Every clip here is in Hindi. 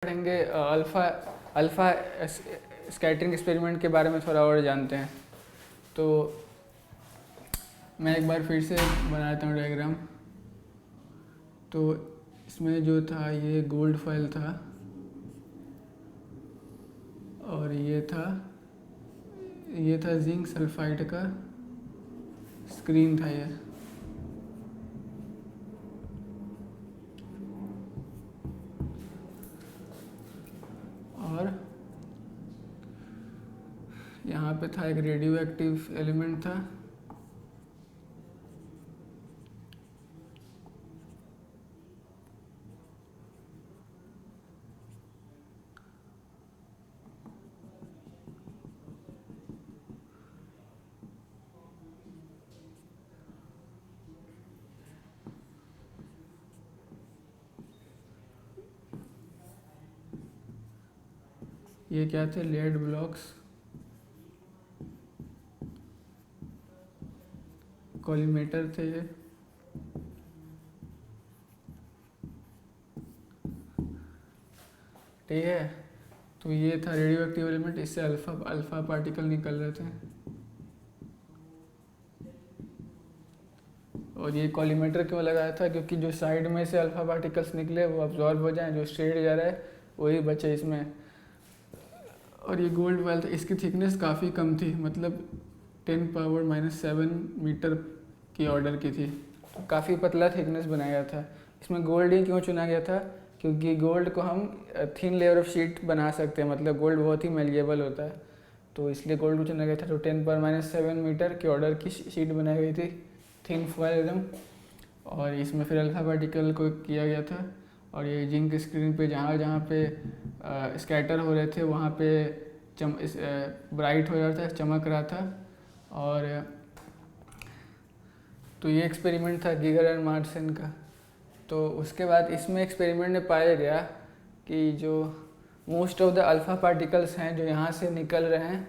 पढ़ेंगे अल्फ़ा अल्फ़ा स्कैटरिंग एक्सपेरिमेंट के बारे में थोड़ा और जानते हैं। तो मैं एक बार फिर से बनाता हूँ डायग्राम। तो इसमें जो था ये गोल्ड फॉयल था और ये था जिंक सल्फाइड का स्क्रीन था ये। और यहाँ पे था एक रेडियो एक्टिव एलिमेंट था। ये क्या थे? लेड ब्लॉक्स, कॉलीमेटर थे ये। ठीक है, तो ये था रेडियो एक्टिव एलिमेंट। इससे अल्फा पार्टिकल निकल रहे थे और ये कॉलीमेटर क्यों लगाया था? क्योंकि जो साइड में से अल्फा पार्टिकल्स निकले वो अब्जॉर्ब हो जाएं, जो स्ट्रेट जा रहा है वही बचे इसमें। और ये गोल्ड फॉयल था, इसकी थिकनेस काफ़ी कम थी, मतलब 10⁻⁻⁷ मीटर की ऑर्डर की थी। तो काफ़ी पतला थिकनेस बनाया गया था। इसमें गोल्ड ही क्यों चुना गया था? क्योंकि गोल्ड को हम थिन लेयर ऑफ शीट बना सकते हैं, मतलब गोल्ड बहुत ही मेलिएबल होता है, तो इसलिए गोल्ड को चुना गया था। तो 10⁻⁷ मीटर की ऑर्डर की शीट बनाई गई थी, थिन फॉयल एकदम। और इसमें फिर अल्फा पार्टिकल को किया गया था। और ये जिंक स्क्रीन पे जहाँ जहाँ पे स्कैटर हो रहे थे वहाँ पे ब्राइट हो रहा था, चमक रहा था। और तो ये एक्सपेरिमेंट था गीगर एंड मार्सन का। तो उसके बाद इसमें एक्सपेरिमेंट में पाया गया कि जो most of the alpha particles हैं जो यहाँ से निकल रहे हैं,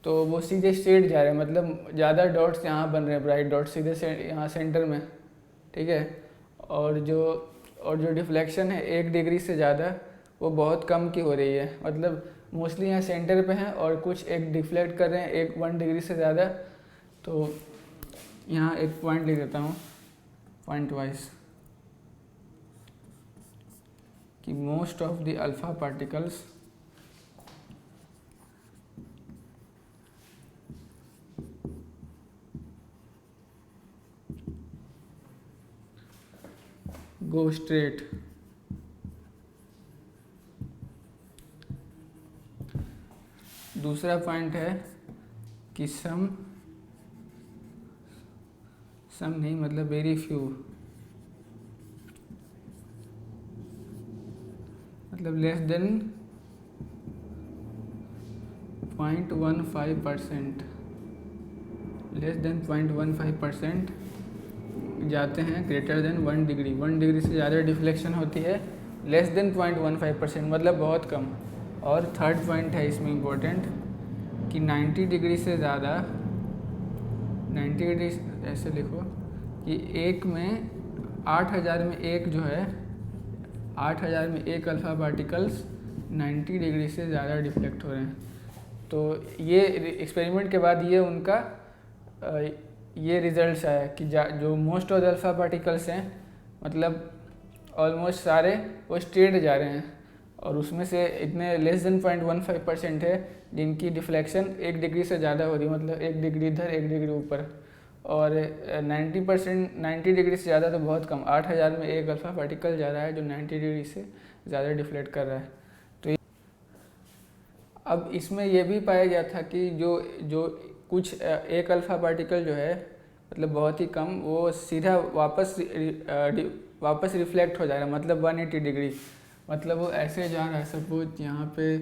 तो वो सीधे स्ट्रेट जा रहे हैं, मतलब ज़्यादा डॉट्स यहाँ बन रहे हैं, ब्राइट डॉट्स सीधे यहाँ सेंटर में। ठीक है, और जो डिफ्लेक्शन है 1 डिग्री से ज़्यादा, वो बहुत कम की हो रही है। मतलब मोस्टली यहाँ सेंटर पे हैं और कुछ एक डिफ्लेक्ट कर रहे हैं 1 डिग्री से ज़्यादा। तो यहाँ एक पॉइंट लिख देता हूँ पॉइंट वाइज कि most of the alpha particles go straight. दूसरा पॉइंट है कि सम नहीं, मतलब वेरी फ्यू, मतलब लेस देन 0.15%, लेस देन 0.15% जाते हैं ग्रेटर देन 1 डिग्री। 1 डिग्री से ज़्यादा डिफ्लेक्शन होती है, लेस देन 0.15%, मतलब बहुत कम। और थर्ड पॉइंट है इसमें इम्पोर्टेंट कि 90 डिग्री से ज़्यादा, 90 डिग्री ऐसे लिखो कि एक में 8000 में एक जो है, 8000 में एक अल्फ़ा पार्टिकल्स 90 डिग्री से ज़्यादा डिफ्लेक्ट हो रहे हैं। तो ये एक्सपेरिमेंट के बाद ये उनका ये रिजल्ट्स आया कि जो most of the alpha particles हैं, मतलब ऑलमोस्ट सारे वो स्ट्रेट जा रहे हैं, और उसमें से इतने लेस देन 0.15% है जिनकी डिफ्लेक्शन 1 डिग्री से ज़्यादा हो रही है, मतलब 1 डिग्री इधर 1 डिग्री ऊपर। और 90 डिग्री से ज़्यादा तो बहुत कम, 8000 में एक अल्फ़ा पार्टिकल जा रहा है जो 90 डिग्री से ज़्यादा डिफ्लेक्ट कर रहा है। तो अब इसमें यह भी पाया गया था कि जो कुछ एक अल्फ़ा पार्टिकल जो है, मतलब बहुत ही कम, वो सीधा वापस रिफ्लेक्ट हो जा रहा है, मतलब 180 डिग्री। मतलब वो ऐसे जा रहा है, सपोज यहाँ पे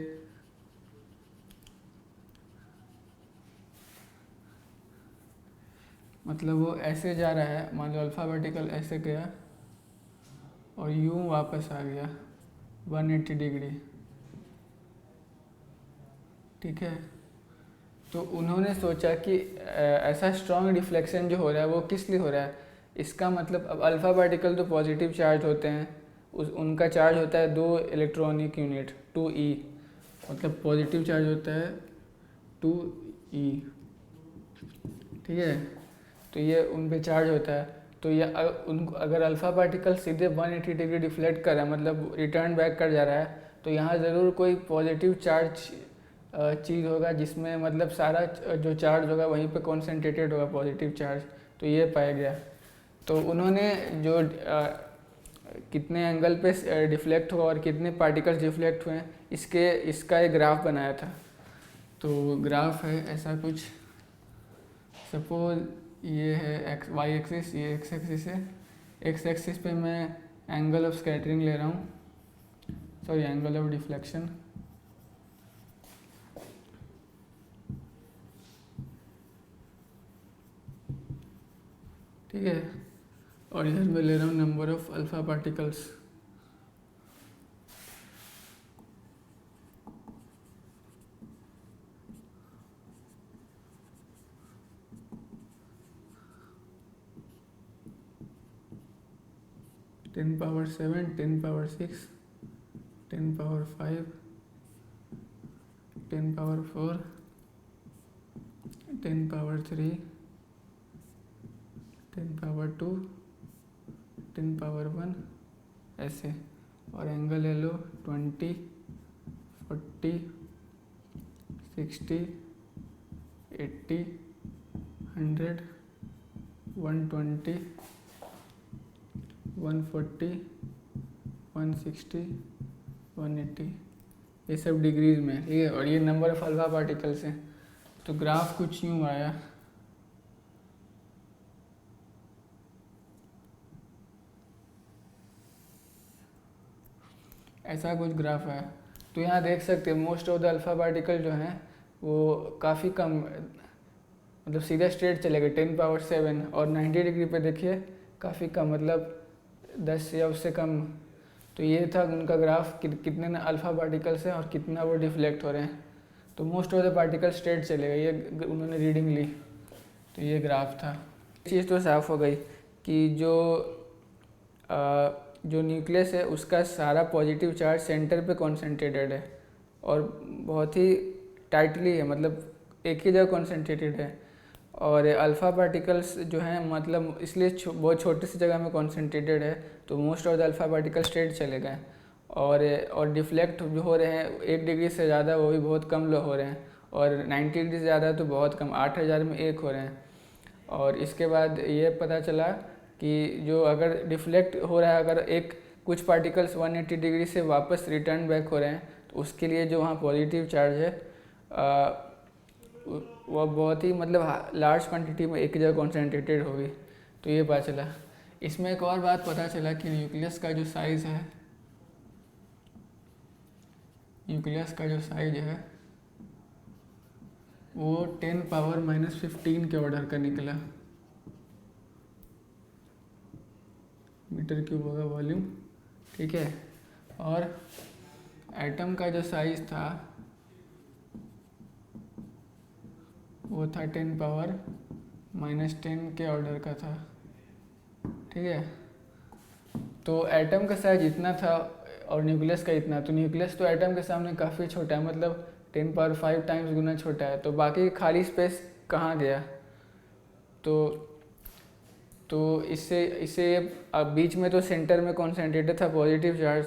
मतलब वो ऐसे जा रहा है, मान लो अल्फ़ा पार्टिकल ऐसे गया और यूं वापस आ गया 180 डिग्री। ठीक है, तो उन्होंने सोचा कि ऐसा स्ट्रॉन्ग डिफ्लेक्शन जो हो रहा है वो किस लिए हो रहा है। इसका मतलब अब अल्फ़ा पार्टिकल तो पॉजिटिव चार्ज होते हैं, उनका चार्ज होता है 2 इलेक्ट्रॉनिक यूनिट 2e, मतलब पॉजिटिव चार्ज होता है 2e, ठीक है। तो ये उन पे चार्ज होता है। तो ये अगर अल्फ़ा पार्टिकल सीधे 180 डिग्री डिफ्लेक्ट कर रहा है, मतलब रिटर्न बैक कर जा रहा है, तो यहाँ ज़रूर कोई पॉजिटिव चार्ज चीज़ होगा, जिसमें मतलब सारा जो चार्ज होगा वहीं पे कॉन्सेंट्रेटेड होगा पॉजिटिव चार्ज। तो ये पाया गया। तो उन्होंने जो कितने एंगल पे डिफ्लेक्ट हुआ और कितने पार्टिकल्स डिफ्लेक्ट हुए हैं इसका एक ग्राफ बनाया था। तो ग्राफ है ऐसा कुछ, सपोज ये है वाई एक्सिस, ये एक्स एक्सिस है। एक्स एक्सिस पे मैं एंगल ऑफ स्कैटरिंग ले रहा हूँ, सॉरी एंगल ऑफ डिफ्लेक्शन। ठीक है, और इधर मैं ले रहा हूँ number of alpha particles. Ten power 7, 10 power 6, 10 power 5, 10 power 4, 10 power 3, 10 power 2, 10 power 1, ऐसे। और एंगल ले लो 20, 40, 60, 80, 100, 120, 140, 160, 180, ये सब डिग्रीज में, ठीक है। और ये नंबर ऑफ अल्फा पार्टिकल्स हैं। तो ग्राफ कुछ यूँ आया, ऐसा कुछ ग्राफ है। तो यहाँ देख सकते हैं most of the alpha particle जो हैं वो काफ़ी कम, मतलब सीधा स्ट्रेट चले गए 10 पावर 7, और 90 डिग्री पे देखिए काफ़ी कम, मतलब 10 या उससे कम। तो ये था उनका ग्राफ कितने अल्फ़ा पार्टिकल्स हैं और कितना वो डिफ्लेक्ट हो रहे हैं। तो most of the particle straight चले गए, ये उन्होंने रीडिंग ली। तो ये ग्राफ था। चीज़ तो साफ़ हो गई कि जो न्यूक्लियस है उसका सारा पॉजिटिव चार्ज सेंटर पे कॉन्सेंट्रेटेड है और बहुत ही टाइटली है, मतलब एक ही जगह कॉन्सेंट्रेटेड है। और अल्फ़ा पार्टिकल्स जो हैं मतलब इसलिए बहुत छोटी सी जगह में कॉन्सेंट्रेटेड है, तो most of the alpha particle straight चले गए। और डिफ्लेक्ट जो हो रहे हैं 1 डिग्री से ज़्यादा वो भी बहुत कम लो हो रहे हैं, और 90 डिग्री से ज़्यादा तो बहुत कम, 8000 में 1 हो रहे हैं। और इसके बाद ये पता चला कि जो अगर डिफ्लेक्ट हो रहा है, अगर कुछ पार्टिकल्स 180 डिग्री से वापस रिटर्न बैक हो रहे हैं, तो उसके लिए जो वहाँ पॉजिटिव चार्ज है वह बहुत ही मतलब लार्ज क्वांटिटी में एक जगह कॉन्सेंट्रेटेड होगी। तो ये पता चला। इसमें एक और बात पता चला कि न्यूक्लियस का जो साइज़ है, न्यूक्लियस का जो साइज है वो 10 पावर -15 के ऑर्डर का निकला। मीटर क्यूब होगा वॉल्यूम, ठीक है। और एटम का जो साइज था वो था 10 पावर -10 के ऑर्डर का था, ठीक है। तो एटम का साइज इतना था और न्यूक्लियस का इतना, तो न्यूक्लियस तो एटम के सामने काफ़ी छोटा है, मतलब 10 पावर 5 टाइम्स गुना छोटा है। तो बाकी खाली स्पेस कहाँ गया? तो इससे अब बीच में तो सेंटर में कॉन्सेंट्रेटेड था पॉजिटिव चार्ज,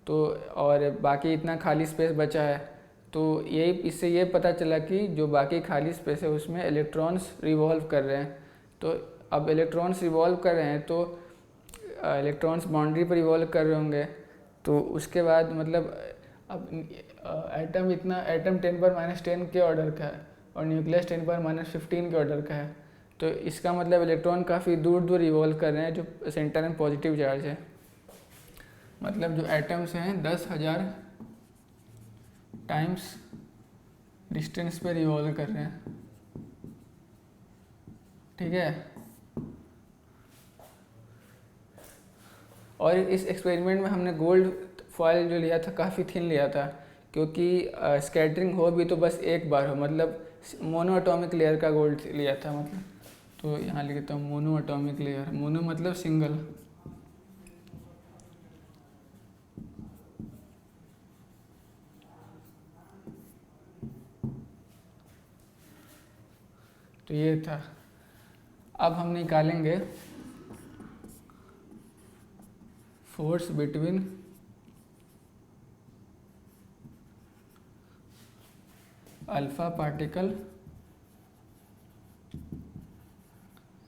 तो और बाकी इतना खाली स्पेस बचा है। तो इससे ये पता चला कि जो बाकी खाली स्पेस है उसमें इलेक्ट्रॉन्स रिवॉल्व कर रहे हैं। तो अब इलेक्ट्रॉन्स रिवॉल्व कर रहे हैं तो इलेक्ट्रॉन्स बाउंड्री पर रिवॉल्व कर रहे होंगे। तो उसके बाद मतलब अब एटम 10 पर -10 के ऑर्डर का है और न्यूक्लियस 10 पर -15 के ऑर्डर का है। तो इसका मतलब इलेक्ट्रॉन काफ़ी दूर दूर रिवॉल्व कर रहे हैं जो सेंटर में पॉजिटिव चार्ज है। मतलब जो एटम्स हैं 10,000 टाइम्स डिस्टेंस पे रिवॉल्व कर रहे हैं, ठीक है। और इस एक्सपेरिमेंट में हमने गोल्ड फॉयल जो लिया था काफ़ी थिन लिया था, क्योंकि स्कैटरिंग हो भी तो बस एक बार हो, मतलब मोनो एटॉमिक लेयर का गोल्ड लिया था। मतलब तो यहाँ लिखता हूँ मोनो एटॉमिक लेयर, मोनो मतलब सिंगल, तो ये था। अब हम निकालेंगे force between alpha particle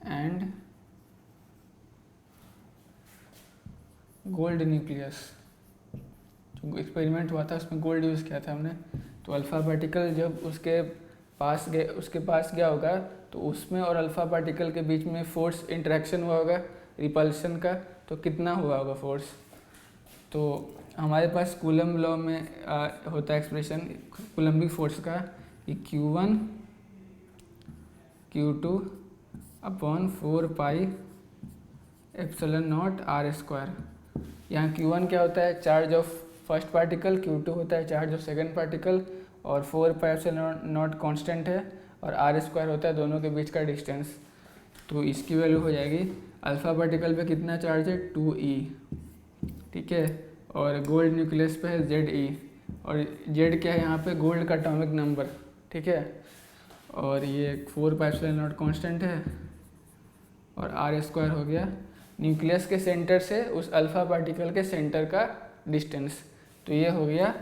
and gold nucleus. जो एक्सपेरिमेंट हुआ था उसमें गोल्ड यूज़ किया था हमने। तो अल्फ़ा पार्टिकल जब उसके पास गया होगा तो उसमें और अल्फ़ा पार्टिकल के बीच में फोर्स इंटरेक्शन हुआ होगा रिपल्शन का, तो कितना हुआ होगा फोर्स। तो हमारे पास कूलम लॉ में होता है एक्सप्रेशन कूलम्बिक फोर्स का कि Q1 Q2 upon 4 pi epsilon not R²। यहाँ Q1 क्या होता है, charge of first particle, Q2 होता है चार्ज ऑफ सेकंड पार्टिकल, और 4 पाई एप्सिलॉन नॉट कांस्टेंट है, और R² होता है दोनों के बीच का डिस्टेंस। तो इसकी वैल्यू हो जाएगी अल्फ़ा पार्टिकल पे कितना चार्ज है 2e, ठीक है, और गोल्ड न्यूक्लियस पे है Ze, और Z क्या है यहाँ पे, गोल्ड का एटॉमिक नंबर, ठीक है, और ये 4 पाई एप्सिलॉन नॉट कांस्टेंट है, और R² हो गया न्यूक्लियस के सेंटर से उस अल्फ़ा पार्टिकल के सेंटर का डिस्टेंस। तो ये हो गया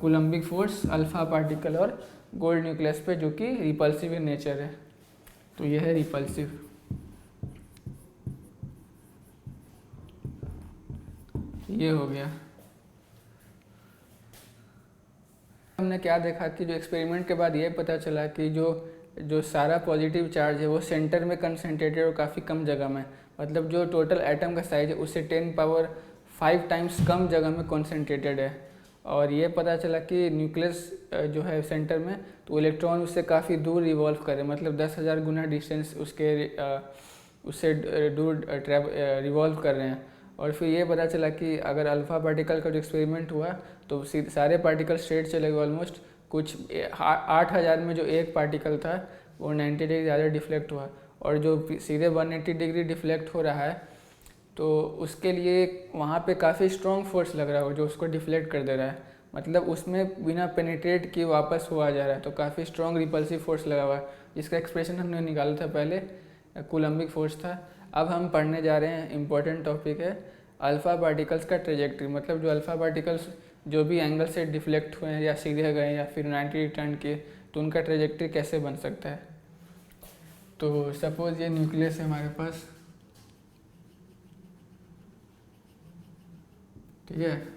कूलम्बिक फोर्स अल्फ़ा पार्टिकल और गोल्ड न्यूक्लियस पे, जो कि रिपल्सिव इन नेचर है। तो ये है रिपल्सिव। ये हो गया। हमने क्या देखा कि जो एक्सपेरिमेंट के बाद ये पता चला कि जो सारा पॉजिटिव चार्ज है वो सेंटर में कंसंट्रेटेड और काफ़ी कम जगह में, मतलब जो टोटल एटम का साइज है उससे 10⁵ टाइम्स कम जगह में कंसंट्रेटेड है। और ये पता चला कि न्यूक्लियस जो है सेंटर में, तो इलेक्ट्रॉन उससे काफ़ी दूर रिवॉल्व करे, मतलब 10,000 गुना डिस्टेंस उससे दूर रिवॉल्व कर रहे हैं। और फिर ये पता चला कि अगर अल्फ़ा पार्टिकल का जो एक्सपेरिमेंट हुआ तो सारे पार्टिकल स्ट्रेट चले गए ऑलमोस्ट, कुछ 8,000 में जो एक पार्टिकल था वो 90 डिग्री ज़्यादा डिफ्लेक्ट हुआ, और जो सीधे 180 डिग्री डिफ्लेक्ट हो रहा है तो उसके लिए वहाँ पे काफ़ी स्ट्रॉन्ग फोर्स लग रहा है जो उसको डिफ्लेक्ट कर दे रहा है, मतलब उसमें बिना पेनिट्रेट किए वापस हुआ जा रहा है, तो काफ़ी स्ट्रॉन्ग रिपल्सिव फोर्स लगा हुआ है, जिसका एक्सप्रेशन हमने निकाला था पहले, कूलम्बिक फोर्स था। अब हम पढ़ने जा रहे हैं, इम्पोर्टेंट टॉपिक है अल्फ़ा पार्टिकल्स का ट्रेजेक्ट्री, मतलब जो अल्फ़ा पार्टिकल्स जो भी एंगल से डिफ्लेक्ट हुए हैं या सीधे गए या फिर 90 डिग्री टर्न किए, तो उनका ट्रेजेक्ट्री कैसे बन सकता है। तो सपोज ये न्यूक्लियस है हमारे पास, ठीक है,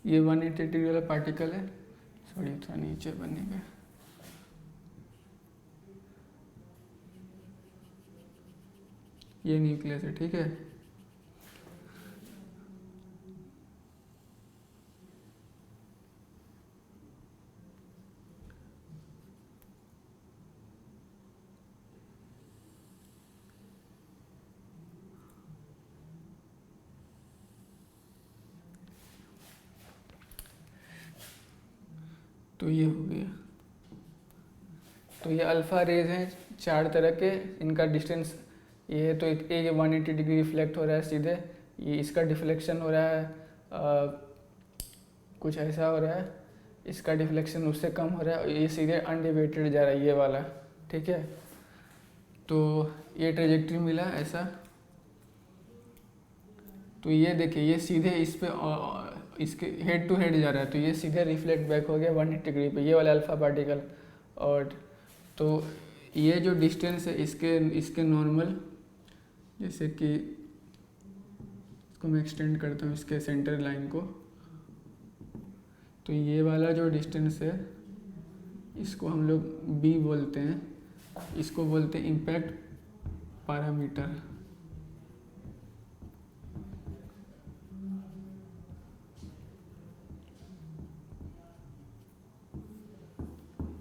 ये 180 डिग्री वाला पार्टिकल है, सॉरी थोड़ा नीचे बनने का, ये न्यूक्लियस है, ठीक है। तो ये हो गया। तो ये अल्फ़ा रेज हैं 4 तरह के, इनका डिस्टेंस ये है, तो एक 180 डिग्री रिफ्लेक्ट हो रहा है सीधे, ये इसका डिफ्लेक्शन हो रहा है कुछ ऐसा हो रहा है, इसका डिफ्लेक्शन उससे कम हो रहा है, और ये सीधे अनडिवेटेड जा रहा है ये वाला, ठीक है। तो ये ट्रेजेक्ट्री मिला ऐसा। तो ये देखिए ये सीधे इस पे इसके हेड टू हेड जा रहा है, तो ये सीधे रिफ्लेक्ट बैक हो गया 180 डिग्री पे, ये वाला अल्फ़ा पार्टिकल। और तो ये जो डिस्टेंस है इसके नॉर्मल, जैसे कि इसको मैं एक्सटेंड करता हूँ इसके सेंटर लाइन को, तो ये वाला जो डिस्टेंस है इसको हम लोग b बोलते हैं, इसको बोलते हैं इम्पैक्ट पैरामीटर।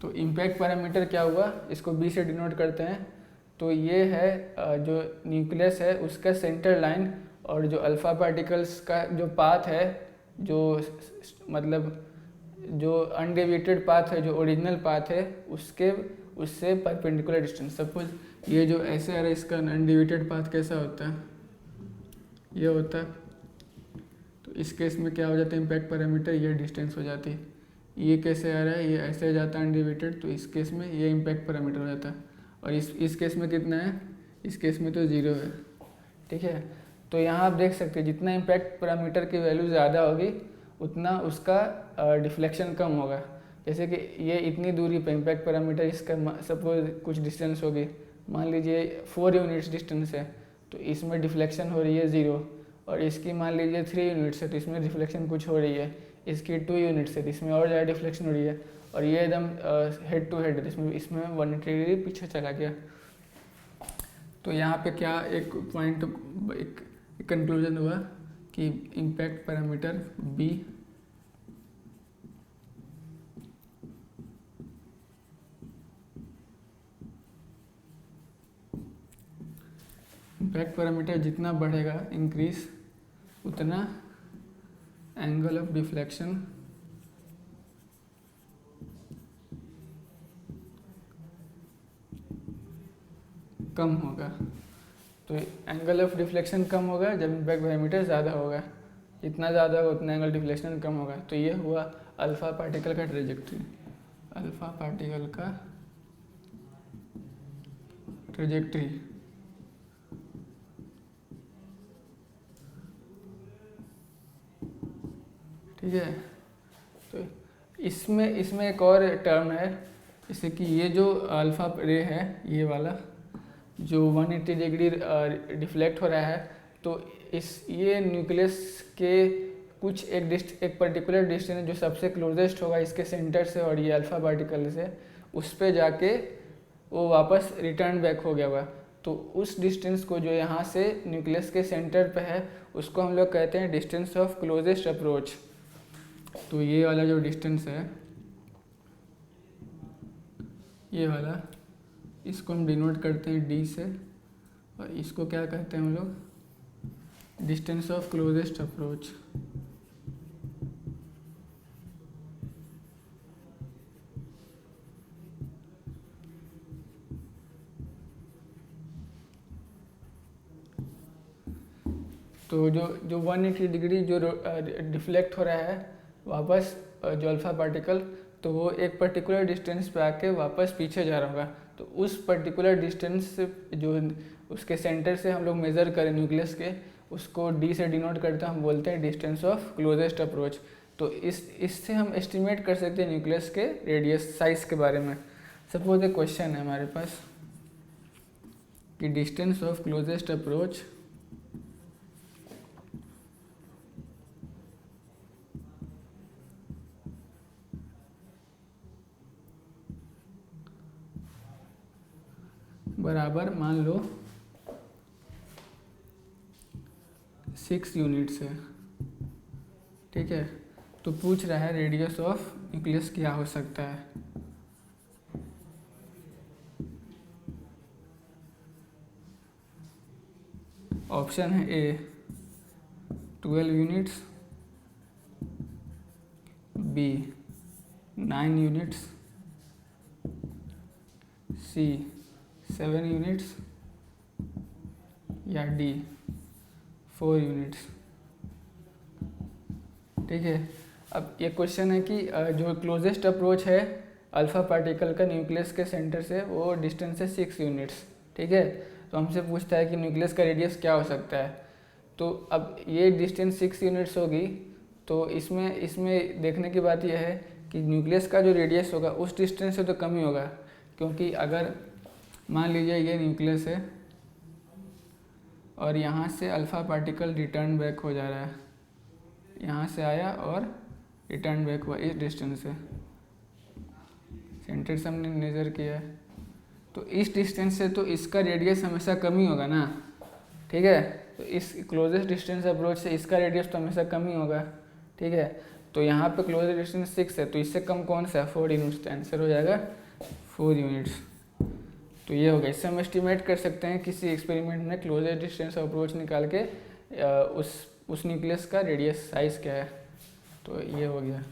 तो इम्पैक्ट पैरामीटर क्या हुआ, इसको b से डिनोट करते हैं। तो ये है जो न्यूक्लियस है उसका सेंटर लाइन और जो अल्फ़ा पार्टिकल्स का जो पाथ है, जो मतलब जो अनडेविएटेड पाथ है, जो ओरिजिनल पाथ है, उससे परपेंडिकुलर डिस्टेंस। सपोज ये जो ऐसे आ रहा है, इसका अनडेविएटेड पाथ कैसा होता है, ये होता है। तो इस केस में क्या हो जाता है, इम्पैक्ट पैरामीटर ये डिस्टेंस हो जाती है। ये कैसे आ रहा है, ये ऐसे जाता है अनडिविएटेड, तो इस केस में ये इम्पैक्ट पैरामीटर हो जाता है। और इस केस में कितना है, इस केस में तो 0 है। ठीक है, तो यहाँ आप देख सकते हैं जितना इम्पैक्ट पैरामीटर की वैल्यू ज़्यादा होगी उतना उसका डिफ्लेक्शन कम होगा। जैसे कि ये इतनी दूरी पे इम्पैक्ट पैरामीटर इसका सपोज कुछ डिस्टेंस होगी, मान लीजिए 4 यूनिट्स डिस्टेंस है, तो इसमें डिफ्लेक्शन हो रही है 0। और इसकी मान लीजिए 3 यूनिट्स है, तो इसमें रिफ्लेक्शन कुछ हो रही है। इसकी 2 यूनिट्स है, तो इसमें और ज़्यादा डिफ्लेक्शन हो रही है। और ये एकदम हेड टू हेड है, इसमें 180 डिग्री पीछे चला गया। तो यहाँ पे क्या एक पॉइंट, एक कंक्लूजन हुआ कि impact parameter B impact parameter जितना बढ़ेगा इंक्रीज, उतना एंगल ऑफ डिफ्लेक्शन कम होगा। तो एंगल ऑफ डिफ्लेक्शन कम होगा जब इम्पैक्ट पैरामीटर ज़्यादा होगा, जितना ज़्यादा होगा उतना एंगल डिफ्लेक्शन कम होगा। तो ये हुआ अल्फ़ा पार्टिकल का ट्रेजेक्ट्री, अल्फ़ा पार्टिकल का ट्रेजेक्ट्री। ठीक है, तो इसमें एक और टर्म है, जैसे कि ये जो अल्फ़ा रे है, ये वाला जो 180 डिग्री डिफ्लेक्ट हो रहा है, तो ये न्यूक्लियस के कुछ एक पर्टिकुलर डिस्टेंस जो सबसे क्लोजेस्ट होगा इसके सेंटर से और ये अल्फ़ा पार्टिकल से, उस पे जाके वो वापस रिटर्न बैक हो गया हुआ। तो उस डिस्टेंस को जो यहाँ से न्यूक्लियस के सेंटर पे है, उसको हम लोग कहते हैं डिस्टेंस ऑफ क्लोजेस्ट अप्रोच। तो ये वाला जो डिस्टेंस है, ये वाला, इसको हम डिनोट करते हैं डी से, और इसको क्या कहते हैं हम लोग, डिस्टेंस ऑफ क्लोजेस्ट अप्रोच। तो जो 180 डिग्री जो डिफ्लेक्ट हो रहा है वापस, जो अल्फ़ा पार्टिकल, तो वो एक पर्टिकुलर डिस्टेंस पे आके वापस पीछे जा रहा होगा। तो उस पर्टिकुलर डिस्टेंस जो उसके सेंटर से हम लोग मेज़र करें न्यूक्लियस के, उसको डी से डिनोट करते हैं, हम बोलते हैं डिस्टेंस ऑफ क्लोजेस्ट अप्रोच। तो इससे हम एस्टिमेट कर सकते हैं न्यूक्लियस के रेडियस साइज़ के बारे में। सपोज एक क्वेश्चन है हमारे पास कि डिस्टेंस ऑफ क्लोजेस्ट अप्रोच बराबर मान लो 6 यूनिट्स है। ठीक है, तो पूछ रहा है रेडियस ऑफ न्यूक्लियस क्या हो सकता है। ऑप्शन है ए 12 यूनिट्स, बी 9 यूनिट्स, सी 7 यूनिट्स, या डी 4 यूनिट्स। ठीक है, अब ये क्वेश्चन है कि जो क्लोजेस्ट अप्रोच है अल्फ़ा पार्टिकल का न्यूक्लियस के सेंटर से, वो डिस्टेंस है 6 यूनिट्स। ठीक है, तो हमसे पूछता है कि न्यूक्लियस का रेडियस क्या हो सकता है। तो अब ये डिस्टेंस 6 यूनिट्स होगी, तो इसमें देखने की बात यह है कि न्यूक्लियस का जो रेडियस होगा उस डिस्टेंस से तो कम ही होगा, क्योंकि अगर मान लीजिए ये न्यूक्लियस है और यहाँ से अल्फ़ा पार्टिकल रिटर्न बैक हो जा रहा है, यहाँ से आया और रिटर्न बैक हुआ इस डिस्टेंस से, सेंटर से हमने मेजर किया है, तो इस डिस्टेंस से तो इसका रेडियस हमेशा कम ही होगा ना। ठीक है, तो इस क्लोजेस्ट डिस्टेंस अप्रोच से इसका रेडियस तो हमेशा कम ही होगा। ठीक है, तो यहाँ पे क्लोजेस्ट डिस्टेंस 6 है, तो इससे कम कौन सा है, 4 यूनिट्स। तो आंसर हो जाएगा 4 यूनिट्स। तो ये हो गया, इससे हम एस्टिमेट कर सकते हैं किसी एक्सपेरिमेंट में क्लोजेस्ट डिस्टेंस अप्रोच निकाल के उस न्यूक्लियस का रेडियस साइज़ क्या है। तो ये हो गया।